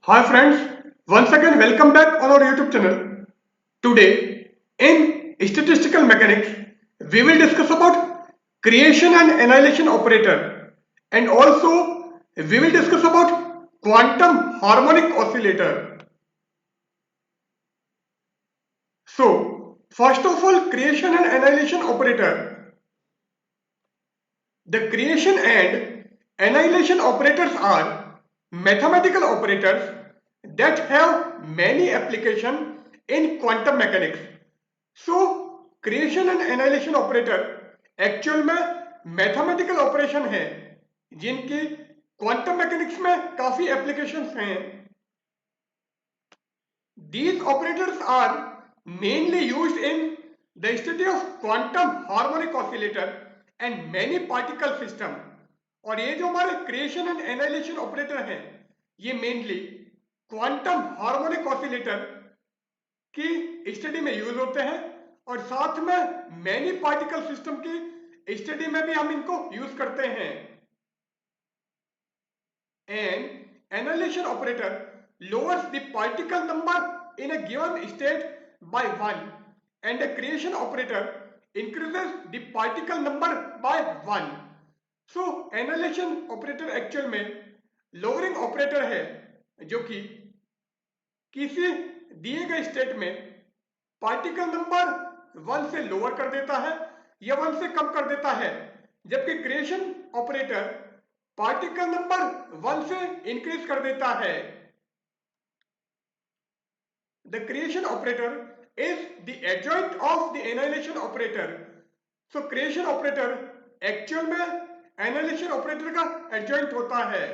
Hi friends, once again welcome back on our YouTube channel. Today in statistical mechanics we will discuss about creation and annihilation operator and also we will discuss about quantum harmonic oscillator. So first of all, creation and annihilation operator. The creation and annihilation operators are mathematical operators that have many applications in quantum mechanics. So creation and annihilation operator actual में mathematical operation है जिनकी quantum mechanics में काफी applications हैं. These operators are mainly used in the study of quantum harmonic oscillator and many particle system. और ये जो हमारे क्रिएशन एंड एनालिसिस ऑपरेटर हैं ये मेनली क्वांटम हार्मोनिक ऑसिलेटर की स्टडी में यूज होते हैं और साथ में मैनी पार्टिकल सिस्टम की स्टडी में भी हम इनको यूज करते हैं. An annihilation operator lowers the particle number in a given state by 1 and a creation operator increases the particle number by 1. So annihilation operator actual में lowering operator है जो कि किसी दिए गए स्टेट में पार्टिकल नंबर 1 से लोअर कर देता है या 1 से कम कर देता है, जबकि क्रिएशन ऑपरेटर पार्टिकल नंबर 1 से इंक्रीज कर देता है. The creation operator is the adjoint of the annihilation operator. So creation operator actual में annihilation operator का adjoint होता है.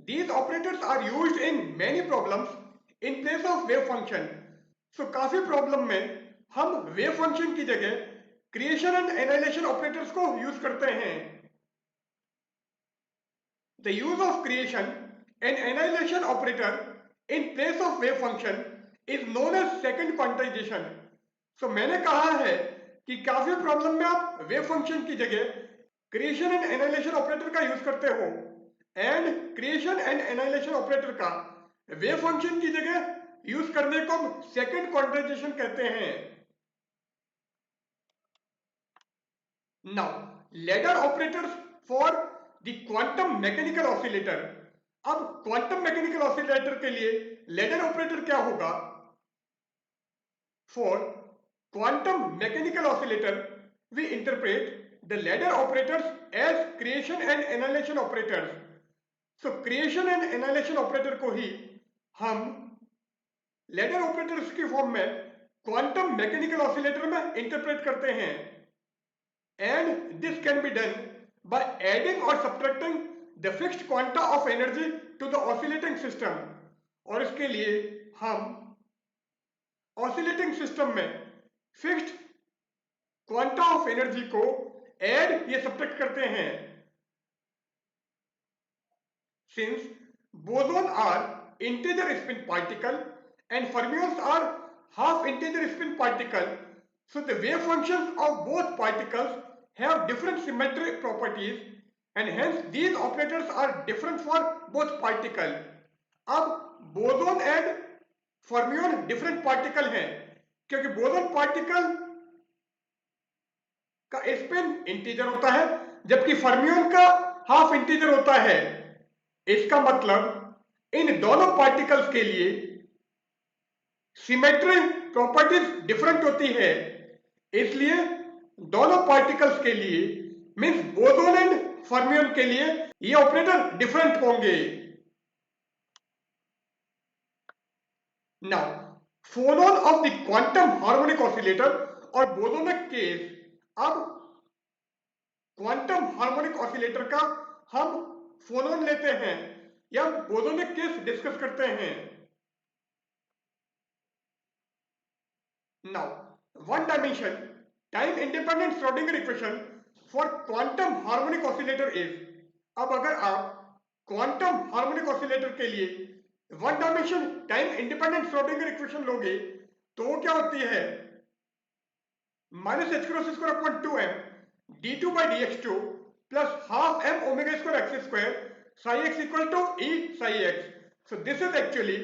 These operators are used in many problems in place of wave function. So काफी problem में हम wave function की जगह creation and annihilation operators को यूज करते हैं. The use of creation and annihilation operator in place of wave function is known as second quantization. So मैंने कहा है कि काफी प्रॉब्लम में आप वेव फंक्शन की जगह क्रिएशन एंड एनाइलेशन ऑपरेटर का यूज करते हो and creation and annihilation operator का वेव फंक्शन की जगह यूज करने को हम सेकंड क्वांटाइजेशन कहते हैं. Now ladder operators for the quantum mechanical oscillator. अब क्वांटम मैकेनिकल ऑसिलेटर के लिए लेडर ऑपरेटर क्या होगा? For quantum mechanical oscillator we interpret the ladder operators as creation and annihilation operators. So creation and annihilation operator को ही हम ladder operators की form में क्वांटम मैकेनिकल ऑसिलेटर में इंटरप्रेट करते हैं. And this can be done by adding or subtracting the fixed quanta of energy to the oscillating system. और इसके लिए हम oscillating system में fixed quanta of energy को add या subtract करते हैं. Since boson are integer spin particle and fermions are half integer spin particle, so the wave functions of both particles have different symmetric properties and hence these operators are different for both particle. अब boson and fermion different particle हैं क्योंकि boson particle का spin integer होता है जबकि fermion का half integer होता है. इसका मतलब इन दोनों पार्टिकल्स के लिए सिमेट्री प्रॉपर्टीज डिफरेंट होती है, इसलिए दोनों पार्टिकल्स के लिए मींस बोसोन एंड फर्मियन के लिए ये ऑपरेटर डिफरेंट होंगे. Now phonon of the quantum harmonic oscillator और बोसोनिक केस. अब क्वांटम हार्मोनिक ऑसिलेटर का हम फोनोन लेते हैं या बोसोनिक केस डिस्कस करते हैं. Now one dimension time independent Schrodinger equation for quantum harmonic oscillator is. अब अगर आप क्वांटम हार्मोनिक ऑसिलेटर के लिए one dimension time independent Schrodinger equation लोगे तो वो क्या होती है? Minus H cross square upon 2m d2 by dx2 plus half m omega square x square psi x equal to E psi x. So this is actually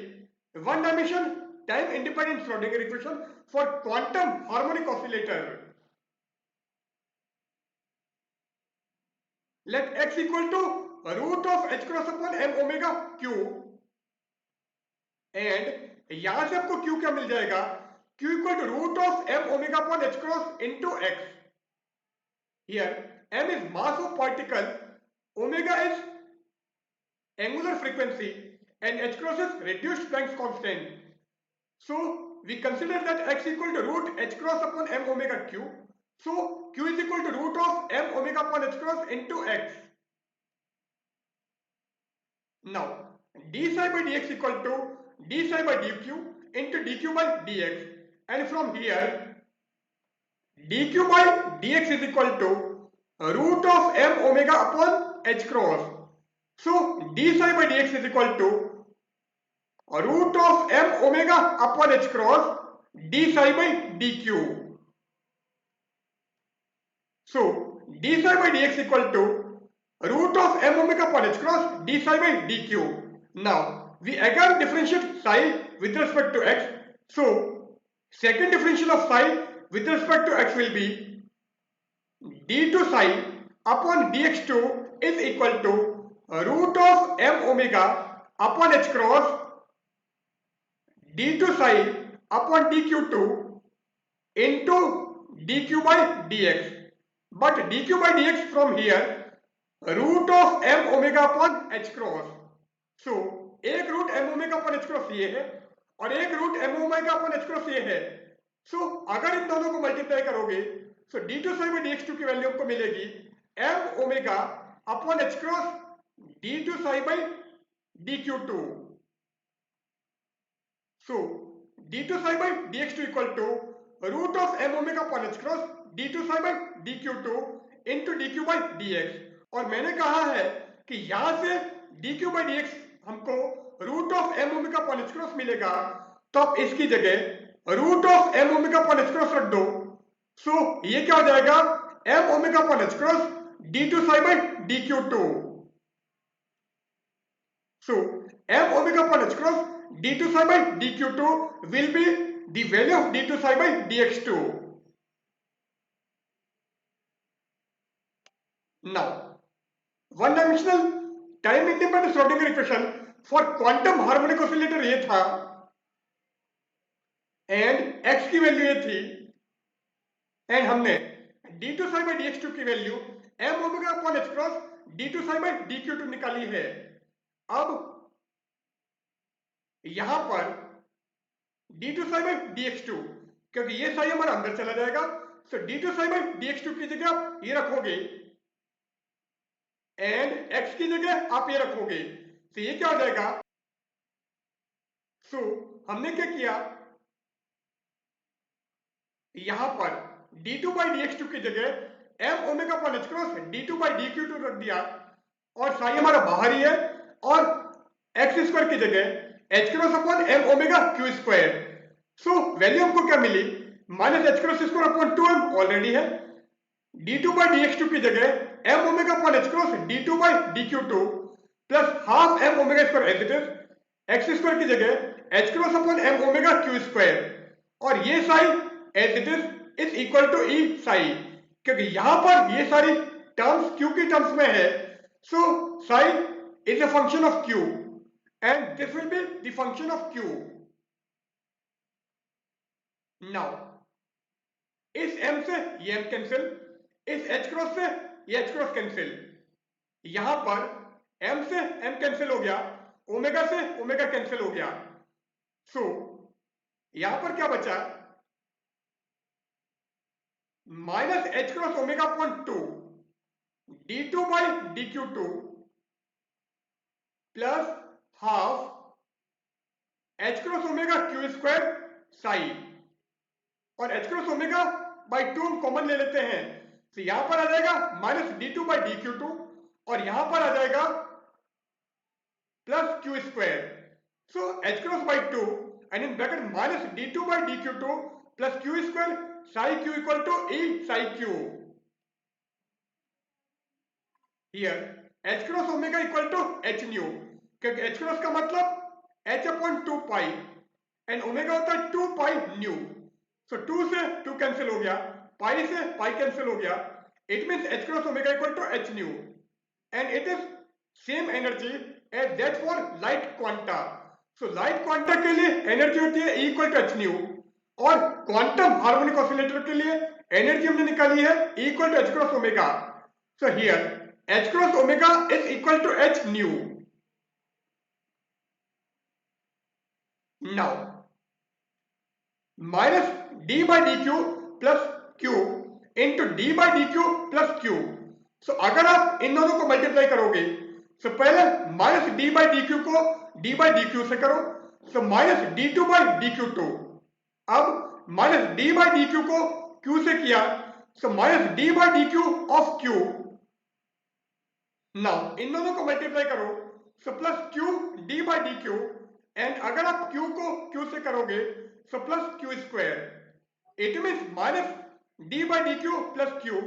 one dimension time independent Schrodinger equation for quantum harmonic oscillator. Let x equal to root of h cross upon m omega q, and यहां से आपको q क्या मिल जाएगा, q equal to root of m omega upon h cross into x. Here m is mass of particle, omega is angular frequency, and h cross is reduced Planck's constant. So we consider that x equal to root h cross upon m omega q. So q is equal to root of m omega upon h cross into x. Now d psi by dx equal to d psi by dq into dq by dx, and from here dq by dx is equal to root of m omega upon h cross. So d psi by dx is equal to root of m omega upon h cross d psi by dq. So d psi by dx equal to root of m omega upon h cross d psi by dq. Now we again differentiate psi with respect to x. So second differential of psi with respect to x will be d2 psi upon dx2 is equal to root of m omega upon h cross d2 psi upon dq2 into dq by dx. But dq by dx from here root of m omega upon h cross. So एक root m omega अपन h cross ये है और एक root m omega अपन h cross ये है. सो अगर इन दोनों को मल्टीप्लाई करोगे तो d2 psi by dx2 की वैल्यू आपको मिलेगी m omega upon h cross d2 psi by dq2. So d2 psi by dx2 equal to root of m omega upon h cross d2 psi by dq2 into dq by dx. और मैंने कहा है कि यहां से dq by dx हमको root of m omega upon h cross मिलेगा, तो आप इसकी जगह root of m omega upon h cross रख दो. सो ये क्या हो जाएगा m omega upon h cross d2 psi by dq2. So m omega upon h cross d2 psi by dq2 will be the value of d2 psi by dx2. Now one dimensional time independent Schrodinger equation for quantum harmonic oscillator ये था and x की value ये थी, and हमने d2 psi by dx2 की value m omega upon h cross d2 psi by dq2 निकाली है. अब यहां पर d2 psi by dx2, क्योंकि ये psi हमारा अंदर चला जाएगा, सो d2 psi by dx2 की जगह आप ये रखोगे एंड x की जगह आप ये रखोगे, तो ये क्या हो जाएगा. सो हमने क्या किया, यहां पर d2 by dx2 की जगह m omega upon h cross d2 by dq2 रख दिया, और psi हमारा बाहर ही है, और x स्क्वायर की जगह h cross upon m omega q square. So value हमको क्या मिली, minus h cross square upon 2m already है, d2 by dx2 की जगह m omega upon h cross d2 by dq2 plus half m omega square as it is, x square की जगह h cross upon m omega q square, और ये sign as it is equal to E psi, क्योंकि यहां पर ये सारी terms q की टर्म्स में है. So sine is a function of q and this will be the function of q. Now इस m से ये m कैंसिल, इस h क्रॉस से ये h क्रॉस कैंसिल, यहां पर m से m कैंसिल हो गया, ओमेगा से ओमेगा कैंसिल हो गया. सो यहां पर क्या बचा, minus h cross omega upon 2 d2 by dq2 plus half h cross omega q square Sai, और h क्रॉस ओमेगा बाई 2 हम कॉमन ले लेते हैं, तो यहां पर आ जाएगा माइनस d2 by dq2, और यहां पर आ जाएगा plus q square. So h cross by 2 and in bracket minus d2 by dq2 plus q square psi q equal to e psi q. Here H cross omega equal to H nu, क्योंकि H cross का मतलब H upon 2 pi and omega होता है 2 pi nu. सो 2 से 2 cancel हो गया, पाई से पाई cancel हो गया, it means H cross omega equal to H nu and it is same energy as that for light quanta. So light quanta के लिए एनर्जी होती है E equal to H nu और क्वांटम हार्मोनिक ऑसिलेटर के लिए energy हमने निकाली है E equal to H cross omega. So here H cross omega is equal to H nu. Now minus D by D Q plus Q into D by D Q plus q. So अगर आप इन दोनों को multiply करोगे, so पहले minus D by D Q को d by D q से करो, so minus D two by D Q two. अब minus D by D Q को क्यू से किया, so minus D by D Q of q. Now इन दोनों को मल्टीप्लाई करो, so plus q D by D Q and अगर आप क्यू को क्यू से करोगे सो plus Q square. It means minus D by D Q plus Q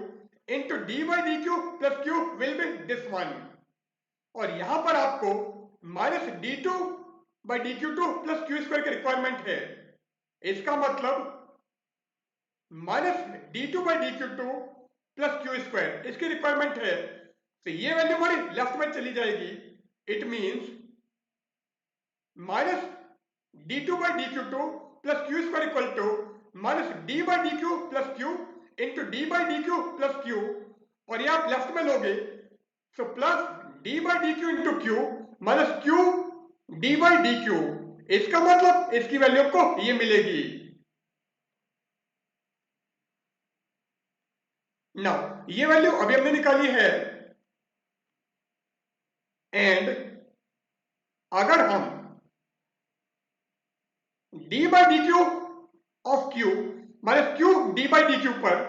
into D by D Q plus Q will be this one. और यहां पर आपको minus D two by D Q two plus Q square की requirement है। इसका मतलब minus D two by D Q two plus Q square इसकी requirement है। तो ये वैल्यू हमारी लेफ्ट में चली जाएगी। It means minus D two by D Q two plus Q square equal to minus D by D Q plus Q into D by D Q plus Q. और ये आप लेफ्ट में लोगे, so plus D by D Q into Q minus Q D by D Q. इसका मतलब इसकी value आपको ये मिलेगी। नाउ ये वैल्यू अभी हमने निकाली है एंड अगर हम D by D Q of Q minus Q D by D Q पर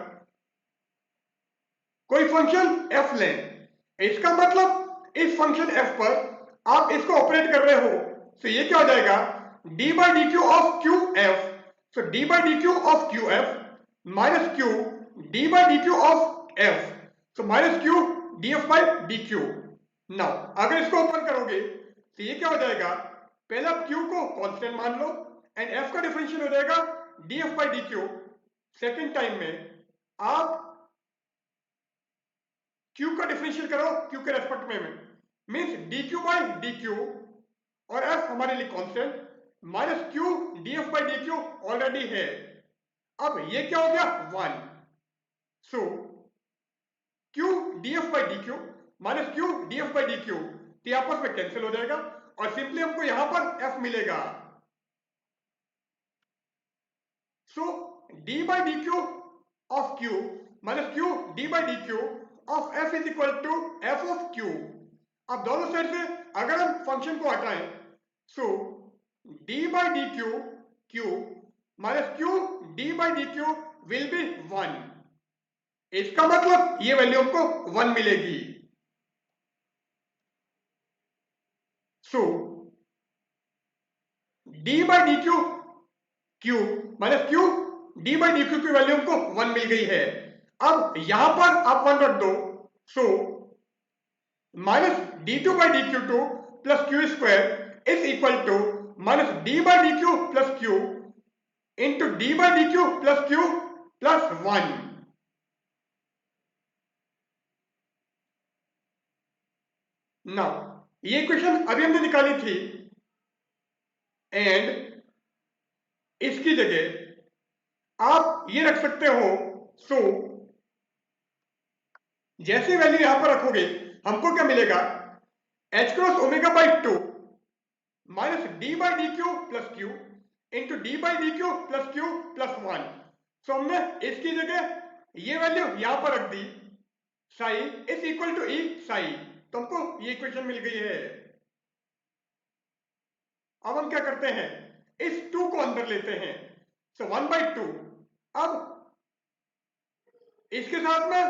कोई फंक्शन f लें, इसका मतलब इस फंक्शन f पर आप इसको ऑपरेट कर रहे हो, तो ये क्या हो जाएगा D by D Q of Q F. So D by D Q of Q F minus Q D by D Q of F, so minus Q D F by D Q. Now अगर इसको open करोगे तो ये क्या हो जाएगा, पहले आप q को कांस्टेंट मान लो एंड f का डिफरेंशियल हो जाएगा df by D Q. Second time में आप q का डिफरेंशियल करो q के रेस्पेक्ट में मीन्स dq बाई dq और f हमारे लिए constant minus q df by dq already है। अब ये क्या हो गया 1, सो q df by dq minus q df by dq तो आपस में कैंसिल हो जाएगा और सिंपली हमको यहां पर f मिलेगा। So d by D Q of q minus q d by D Q of f is equal to f of q। अब दोनों साइड से अगर हम फंक्शन को हटाएं, सो d by D Q q minus q d by D Q will be 1। इसका मतलब ये वैल्यू हमको 1 मिलेगी। सो d by D Q q minus q d by D Q की वैल्यू हमको 1 मिल गई है। अब यहां पर आप 1 रख दो, so minus D two by D Q two plus Q square is equal to minus D by D Q plus Q into D by D Q plus Q plus 1। Now ये इक्वेशन अभी हमने निकाली थी and इसकी जगह आप ये रख सकते हो। सो जैसे वैल्यू यहां पर रखोगे हमको क्या मिलेगा, H cross omega by 2 minus D by D Q plus Q into D by D Q plus Q plus 1। सो हमने इसकी जगह ये वैल्यू यहां पर रख दी, Sai is equal to E psi, तो हमको ये इक्वेशन मिल गई है। अब हम क्या करते हैं, इस 2 को अंदर लेते हैं, सो 1 बाई 2। अब इसके साथ में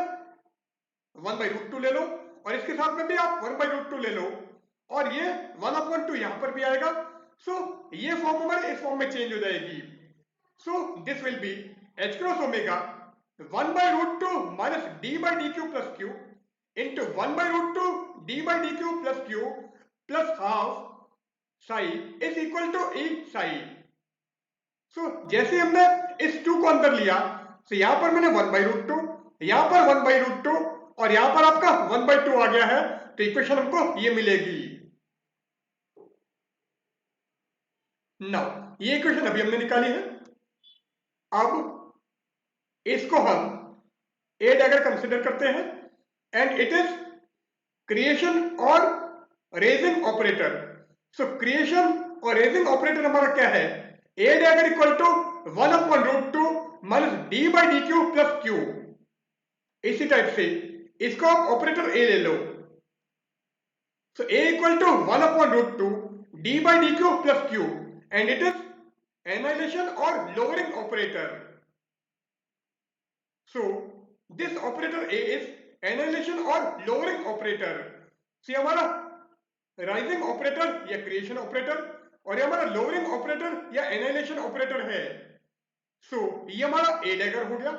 1 बाई रूट 2 ले लो और इसके साथ में भी आप 1 बाई रूट 2 ले लो और ये 1 अपॉन 2 यहां पर भी आएगा। सो ये फॉर्म हमारे इस फॉर्म में चेंज हो जाएगी। So this will be H cross omega 1 by root 2 minus D by D Q plus Q into 1 by root 2 d by dq plus q plus half psi is equal to e psi। सो जैसे हमने इस 2 को अंदर लिया, तो यहां पर मैंने 1 by root 2, यहां पर 1 by root 2 और यहां पर आपका 1 by 2 आ गया है, तो इक्वेशन हमको ये मिलेगी। नाउ ये इक्वेशन अभी हमने निकाली है। अब इसको हम ए डैगर कंसिडर करते हैं एंड इट इज क्रिएशन और रेजिंग ऑपरेटर। सो क्रिएशन और रेजिंग ऑपरेटर हमारा क्या है, a dagger equal to 1 upon root 2 minus D by D Q plus q. इसी टाइप से इसको आप ऑपरेटर ए ले लो। So a equal to 1 upon root 2 d by D Q plus q and it is annihilation और lowering operator. So this operator A is annihilation or lowering operator। See हमारा rising operator या creation operator और ये हमारा lowering operator या annihilation operator है। सो ये हमारा ए डैगर हो गया,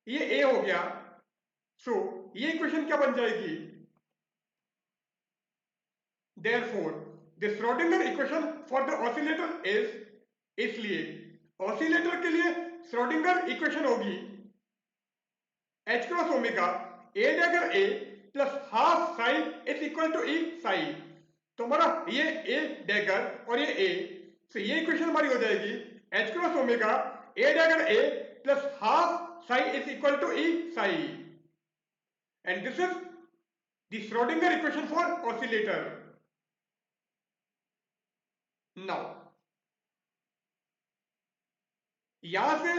ये ए हो गया। सो ये इक्वेशन क्या बन जाएगी, therefore the Schrodinger equation for the oscillator is, इसलिए ऑसिलेटर के लिए श्रोडिंगर इक्वेशन होगी h cross omega a dagger a plus half psi is equal to E psi. तो हमारा ये ए डैगर और ये ए, तो ये इक्वेशन हमारी हो जाएगी h cross omega a dagger a plus half psi is equal to E psi and this is the Schrodinger equation for oscillator. Now यहां से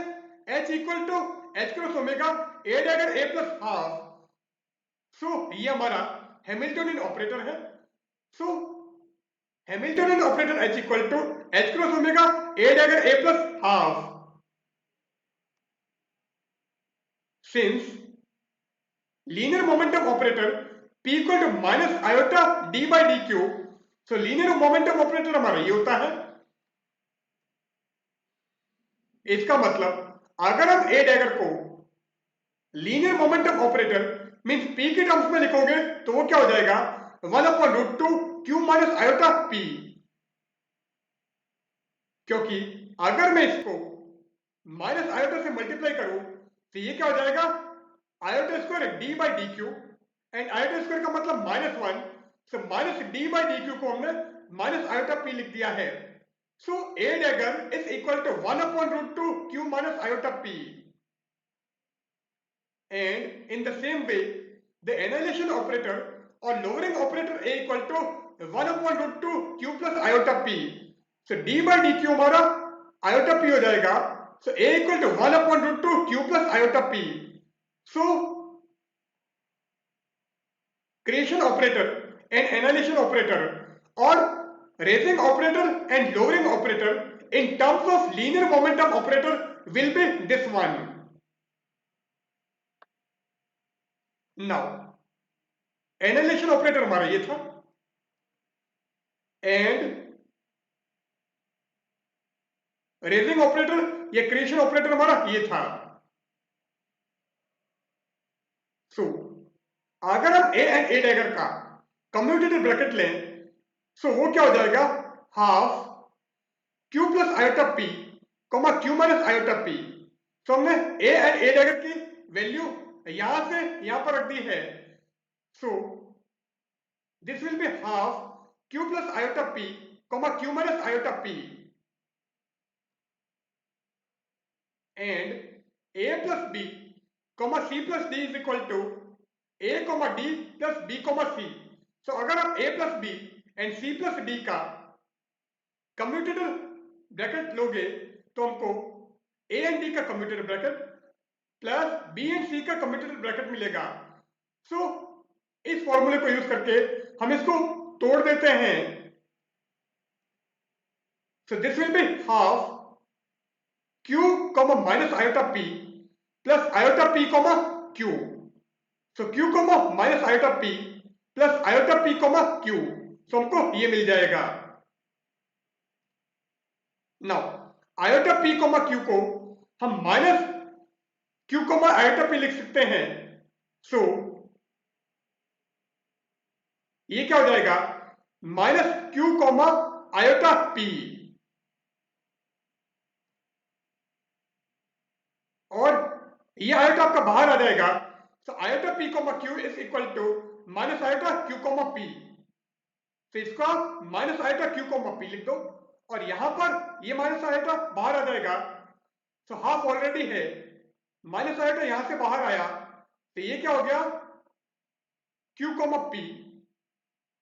h equal to h cross omega a dagger a plus half, so ये हमारा Hamiltonian operator है। So Hamiltonian operator h equal to h cross omega a dagger a plus half. Since linear momentum operator p equal to minus iota d by D Q, so linear momentum operator हमारा ये होता है। इसका मतलब अगर हम A dagger को linear momentum operator means p के टर्म्स में लिखोगे तो वो क्या हो जाएगा 1 upon root 2 q minus iota p, क्योंकि अगर मैं इसको माइनस आयोटा से मल्टीप्लाई करूं तो ये क्या हो जाएगा iota square d by D Q and iota square का मतलब -1, so minus d by D Q को हमने माइनस आयोटा p लिख दिया है। So a dagger is equal to 1 upon root 2 q minus iota p and in the same way the annihilation operator or lowering operator a equal to 1 upon root 2 q plus iota p। so d by dq हमारा iota p हो जाएगा, so a equal to 1 upon root 2 q plus iota p। so creation operator and annihilation operator or raising operator and lowering operator in terms of linear momentum operator will be this one। Now annihilation operator हमारा ये था and raising operator या creation operator हमारा ये था। सो अगर हम ए एंड ए डैगर का कम्यूटेटिव ब्रैकेट लें सो वो क्या हो जाएगा half q plus iota p comma q minus iota p। तो हमने ए एंड ए डैगर की वैल्यू यहां से यहां पर रख दी है। So this will be half q plus iota p comma q minus iota p and a plus b comma c plus d is equal to a comma d plus b comma c। so अगर आप a plus b and c plus d का commutative bracket लोगे तो हमको a and d का commutative bracket plus b and c का commutative bracket मिलेगा। सो इस फॉर्मूले को यूज करके हम इसको तोड़ देते हैं। सो this will be half q comma minus iota p plus iota p comma q। So q comma minus iota p plus iota p comma q, सो हमको ये मिल जाएगा। Now iota p comma q को हम minus q comma iota p लिख सकते हैं। सो ये क्या हो जाएगा, minus Q comma iota P, और ये आयोटा आपका बाहर आ जाएगा। तो iota P comma Q is equal to minus iota Q comma P. तो इसको आप minus iota Q comma P लिख दो, और यहां पर ये माइनस आयोटा बाहर आ जाएगा। तो हाफ ऑलरेडी है, माइनस आयोटा यहां से बाहर आया, तो ये क्या हो गया, क्यू कॉमा पी,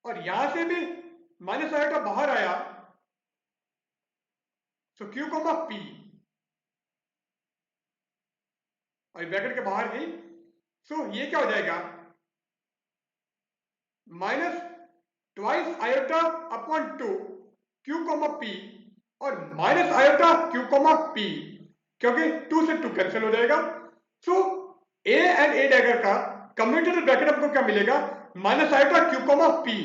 और यहां से भी माइनस आयोटा बाहर आया, तो क्यू कॉमा पी, और ब्रैकेट के बाहर गई। सो ये क्या हो जाएगा, minus twice iota upon two Q comma p, और minus iota Q comma p, क्योंकि टू से टू कैंसिल हो जाएगा। So a and a dagger का कम्यूटेटर ब्रैकेट आपको क्या मिलेगा, minus iota Q comma p.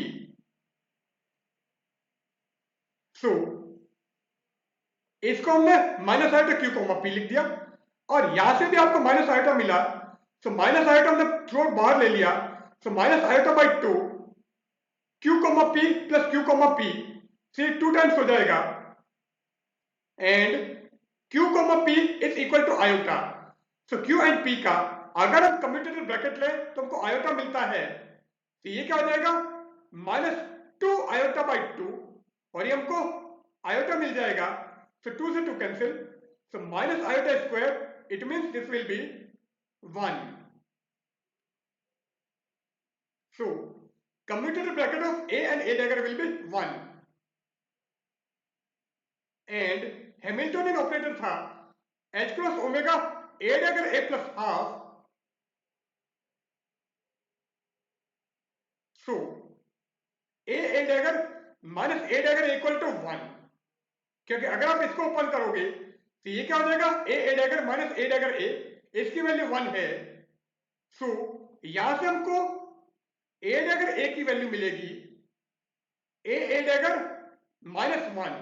So इसको हमने minus iota Q comma P लिख दिया, और यहां से भी आपको माइनस आयोटा मिला, सो माइनस आयोटा हमने थ्रू बाहर ले लिया, so minus iota by two Q comma P plus Q comma P, से टू टाइम्स हो जाएगा, and Q comma P is equal to iota. So Q and P का अगर हम कम्यूटेटर ब्रैकेट लें तो हमको आयोटा मिलता है, तो ये क्या हो जाएगा, minus two iota by to, और ये हमको आयोटा मिल जाएगा, so 2 से 2 cancel, so minus iota square, it means this will be 1. So commutator bracket of A and A dagger will be 1, and Hamiltonian operator था h cross omega A dagger A plus half, so A dagger minus A dagger equal to 1, क्योंकि अगर आप इसको open करोगे तो ये क्या हो जाएगा, A dagger minus A dagger A, इसकी वैल्यू 1 है। सो यहां से हमको ए डैगर ए की वैल्यू मिलेगी, ए डैगर माइनस 1,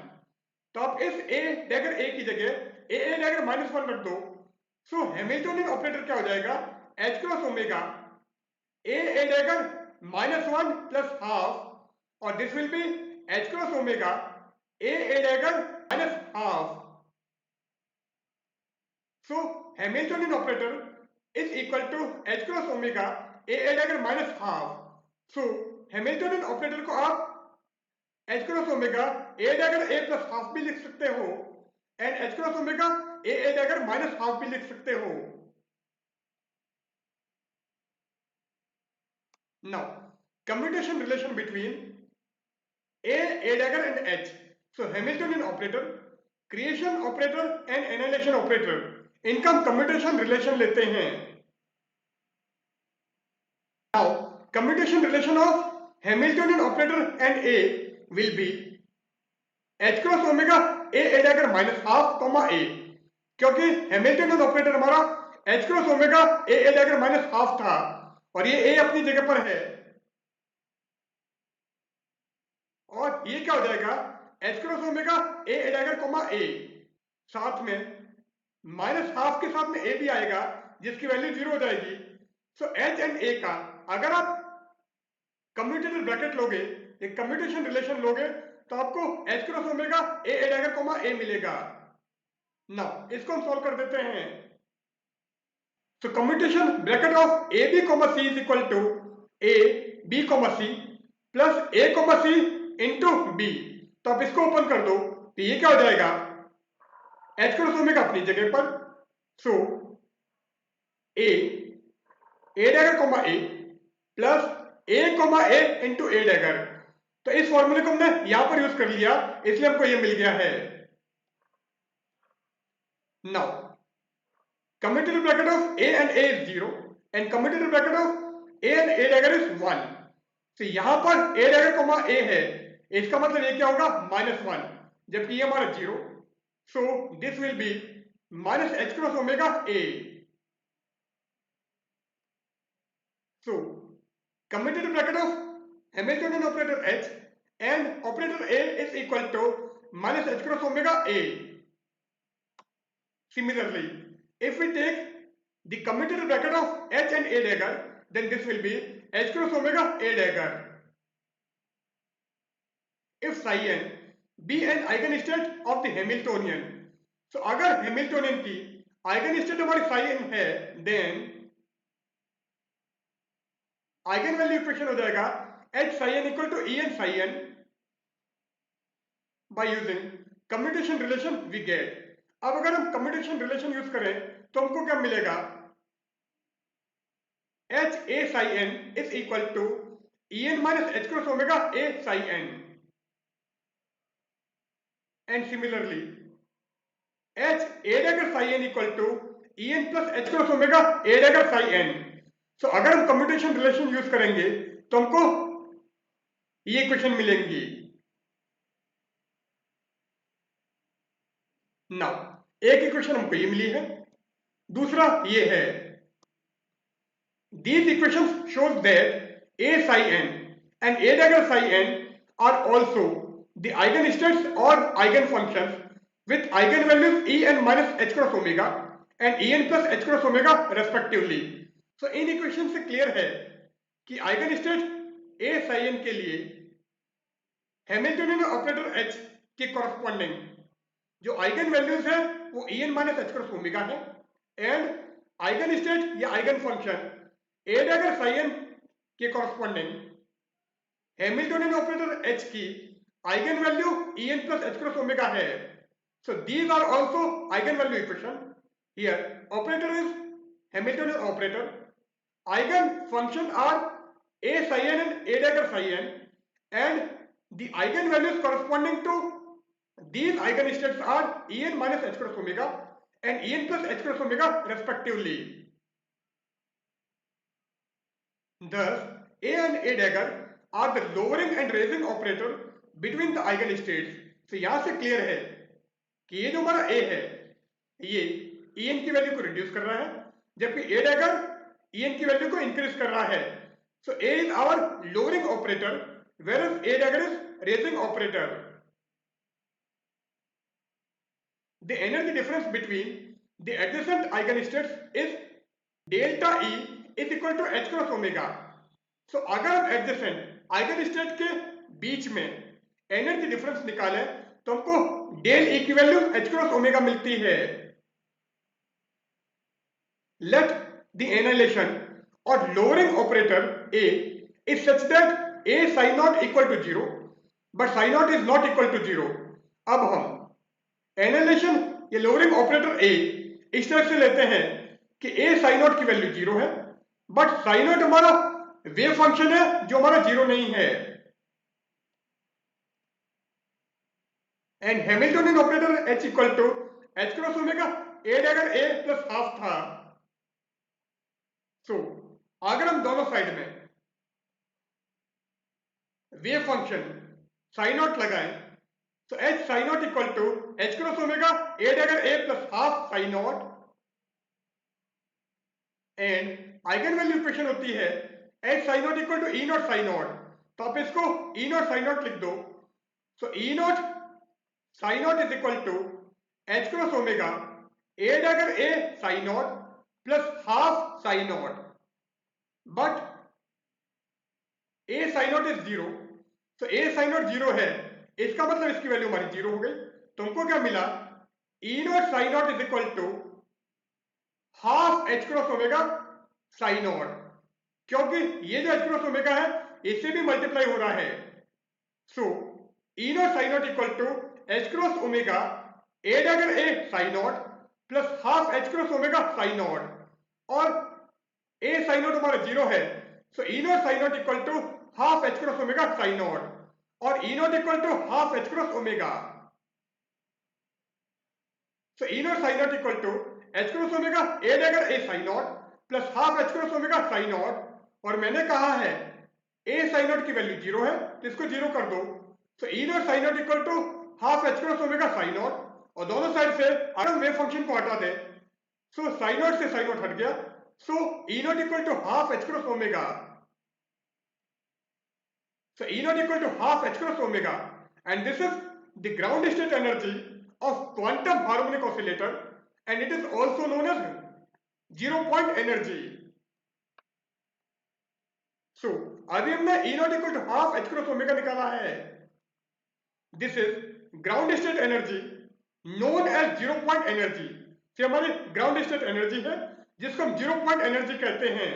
तो आप इस ए डैगर ए की जगह ए डैगर माइनस 1 रख दो। सो हैमिल्टनियन ऑपरेटर क्या हो जाएगा, h cross omega a dagger minus 1 plus half, और this will be H cross omega a dagger minus half. So Hamiltonian operator is equal to h cross omega a dagger minus half. So Hamiltonian operator को आप h cross omega a dagger a plus half भी लिख सकते हो, and h cross omega a dagger minus half भी लिख सकते हो। Now commutation relation between a dagger and h. So Hamiltonian operator, creation operator and annihilation operator, इनका हम commutation relation लेते हैं। Now commutation relation of Hamiltonian operator and A will be h cross omega a dagger minus half comma a, क्योंकि Hamiltonian operator हमारा h cross omega a dagger minus half था, और ये a अपनी जगह पर है, और ये क्या हो जाएगा, h cross omega a dagger comma a, साथ में माइनस हाफ के साथ में a भी आएगा जिसकी वैल्यू 0 हो जाएगी। सो h एंड a का अगर आप कम्यूटेटर ब्रैकेट लोगे, एक कम्यूटेशन रिलेशन लोगे, तो आपको h cross omega a dagger comma a मिलेगा। नाउ इसको हम सॉल्व कर देते हैं। So commutation bracket of a b comma c is equal to a b comma c plus a comma c into b, तो आप इसको ओपन कर दो, तो ये क्या हो जाएगा, h क्रॉस ओमेगा अपनी जगह पर, सो a dagger comma A plus a comma A into A dagger, तो इस फॉर्मूले को हमने यहां पर यूज कर लिया, इसलिए हमको ये मिल गया है। Now commutator bracket of A and A is 0 and commutator bracket of A and a dagger is 1, तो यहां पर ए डैगर कॉमा ए है, इसका मतलब ये क्या होगा, माइनस 1, जबकि ये हमारा 0, सो this will B minus H cross omega A. So commutator bracket of Hamiltonian operator H and operator A is equal to minus h cross omega A. Similarly, if we take the commutator bracket of H and A dagger, then this will be h cross omega A dagger. psi n be an eigenstate of the Hamiltonian. So अगर Hamiltonian की eigenstate हमारी psi n है, then eigen value equation हो जाएगा h psi n equal to en psi n by using commutation relation we get. अब अगर हम commutation relation use करें तो हमको क्या मिलेगा? h a psi n is equal to en minus h cross omega a psi n, and similarly h a dagger psi n equal to en plus h cross omega a dagger psi n. सो अगर हम commutation relation use करेंगे तो हमको ये equation मिलेंगी. Now एक equation हमको ये मिली है, दूसरा ये है. These equations shows that a psi n and a dagger psi n are also the eigenstates or eigenfunctions with eigenvalues en minus h cross omega and en plus h cross omega respectively. So इन equation से clear है कि eigenstate a psi n के लिए Hamiltonian operator h के corresponding जो eigen values है वो en minus h cross omega है, एंड आइगनस्टेट या eigen function a dagger psi n के कॉरस्पॉन्डिंग हैमिल्टनियन ऑपरेटर h की eigen value en plus h cross omega है. So these are also eigen value equation. Here operator is Hamiltonian operator. Eigen function are a psi n and a dagger psi n, and the eigenvalues corresponding to these eigenstates are en minus h cross omega and en plus h cross omega respectively. Thus, a and a dagger are the lowering and raising operator between the eigenstates. So यहाँ से clear है कि ये जो हमारा a है ये en की वैल्यू को रिड्यूस कर रहा है, जबकि a dagger en की वैल्यू को इंक्रीज कर रहा है. So a is our lowering operator whereas a dagger is raising operator. The energy difference between the adjacent eigenstates is delta E is equal to h cross omega. So अगर हम adjacent eigenstate के बीच में energy difference निकालें तो हमको del E की value h cross omega मिलती है. Let the annihilation or lowering operator a is such that a psi naught equal to 0 but psi naught is not equal to 0. अब हम annihilation या lowering operator a इस तरह से लेते हैं कि a psi naught की वैल्यू 0 है बट psi naught हमारा वेव फंक्शन है जो हमारा 0 नहीं है, and Hamiltonian operator h equal to h cross omega a dagger a plus half था. सो अगर हम दोनों साइड में वेव फंक्शन साइन नॉट लगाएं तो h psi naught equal to h cross omega a dagger a plus half psi naught, and eigen value equation होती है h psi naught equal to e naught psi naught. तो आप इसको e naught psi naught लिख दो. So e naught psi naught is equal to h cross omega a dagger a psi naught plus half psi naught, but a psi naught is 0. तो a psi not 0 है, इसका मतलब इसकी value हमारी 0 हो गई. तो हमको क्या मिला? e naught psi naught is equal to half h cross omega psi naught, क्योंकि ये जो h क्रॉस ओमेगा है इससे भी मल्टीप्लाई हो रहा है. So e naught psi naught equal to h cross omega a dagger a psi naught plus half h cross omega psi naught, और a साइन नॉट हमारा 0 है. So e naught psi naught equal to half h cross omega psi naught, और e naught equal to half h cross omega. So e naught psi naught equal to h cross omega a dagger a psi naught plus half h cross omega psi naught, और मैंने कहा है a psi naught की value 0 है तो इसको 0 कर दो. So e naught psi naught equal to half h cross omega psi naught, और दोनों साइड से अगर हम वेव फंक्शन को हटा दें सो साइन नॉट से साइन नॉट हट गया. So e naught equal to half h cross omega. So E naught equal to half h cross omega, and this is the ground state energy of quantum harmonic oscillator, and it is also known as 0 point energy. So अभी हमने E naught equal to half h cross omega निकाला है. This is ground state energy known as zero point energy. ये हमारी ground state energy है जिसको हम zero point energy कहते हैं।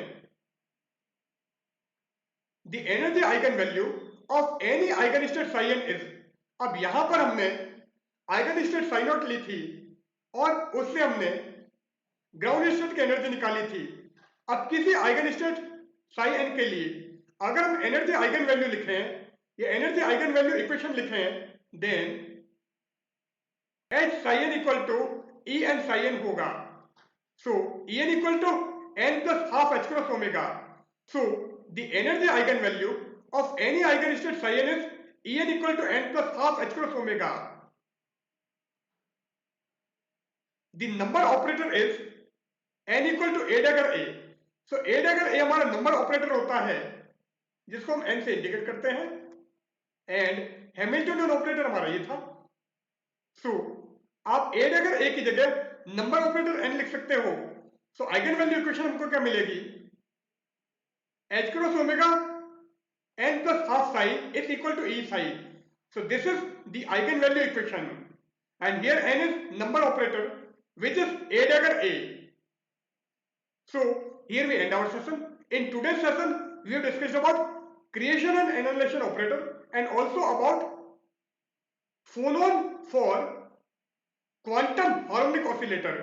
The energy eigen value of any eigen state psi N is. अब यहां पर हमने आइगन स्टेट साई नॉट ली थी और उससे हमने ग्राउंड स्टेट की एनर्जी निकाली थी। अब किसी आइगन स्टेट साई एन के लिए अगर हम एनर्जी आइगन वैल्यू लिखें या एनर्जी आइगन वैल्यू इक्वेशन लिखें, then h psi n equal to E n psi n होगा। So E n equal to n plus half h cross omega. So the energy eigen value of any eigen state psi N is E n equal to n plus half h cross omega. The number operator is n equal to a dagger a. So a dagger a हमारा number operator होता है जिसको हम N से indicate करते हैं, and Hamiltonian operator हमारा ये था। सो आप ए डैगर ए की जगह नंबर ऑपरेटर एन लिख सकते हो। सो आइगन वैल्यू इक्वेशन हमको क्या मिलेगी, H cross omega n plus half psi is equal to e psi. So this is the eigenvalue equation, and here n is number operator which is a dagger a. So here we end our session. In today's session we have discussed about creation and annihilation operator and also about phonon for quantum harmonic oscillator.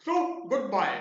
So goodbye.